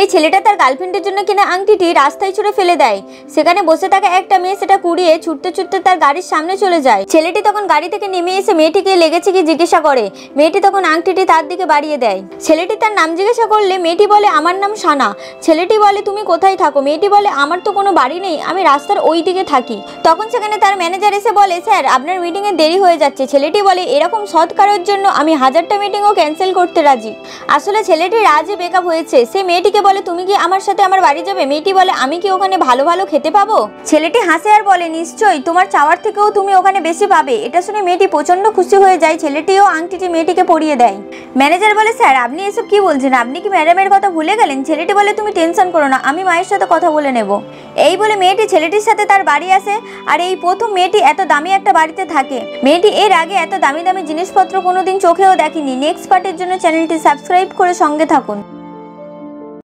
এই ছেলেটা তার গার্লফ্রেন্ডের জন্য কিনা আংটিটি রাস্তায় ছুঁড়ে ফেলে দেয়। সেখানে বসে থাকা একটা মেয়ে সেটা কুড়িয়ে ছুটতে ছুটতে তার গাড়ির সামনে চলে যায়। ছেলেটি তখন গাড়ি থেকে নেমে এসে মেয়েটিকে লেগেছে কি জিজ্ঞাসা করে। মেয়েটি তখন আংটিটি তার দিকে বাড়িয়ে দেয়। ছেলেটি তার নাম জিজ্ঞাসা করলে মেয়েটি বলে আমার নাম সানা। ছেলেটি বলে তুমি কোথায় থাকো? মেয়েটি বলে আমার তো কোনো বাড়ি নেই, আমি রাস্তার ওই দিকে থাকি। তখন সেখানে তার ম্যানেজার এসে বলে স্যার আপনার মিটিংয়ে দেরি হয়ে যাচ্ছে। ছেলেটি বলে এরকম সৎ কারোর জন্য আমি 1000টা মিটিংও ক্যান্সেল করতে রাজি। আসলে ছেলেটি রাজি বেকআপ হয়েছে। সে মেয়েটিকে বলে তুমি কি আমার সাথে আমার বাড়ি যাবে? মেয়েটি বলে আমি কি ওখানে ভালো ভালো খেতে পাবো? ছেলেটি হাসে আর বলে নিশ্চয়ই, তোমার চাওয়ার থেকেও তুমি ওখানে বেশি পাবে। এটা শুনে মেয়েটি প্রচন্ড খুশি হয়ে যায়। ছেলেটিও আংটিটি মেয়েটিকে পরিয়ে দেয়। ম্যানেজার বলে স্যার আপনি এসব কি বলছেন? আপনি কি ম্যাডামের কথা ভুলে গেলেন? ছেলেটি বলে তুমি টেনশন করো না, আমি মায়ের সাথে কথা বলে নেব। এই বলে মেয়েটি ছেলেটির সাথে তার বাড়ি আসে। আর এই প্রথম মেয়েটি এত দামি একটা বাড়িতে থাকে। মেয়েটি এর আগে এত দামি দামি জিনিসপত্র কোনোদিন চোখেও দেখেনি। নেক্সট পার্টের জন্য চ্যানেলটি সাবস্ক্রাইব করে সঙ্গে থাকুন।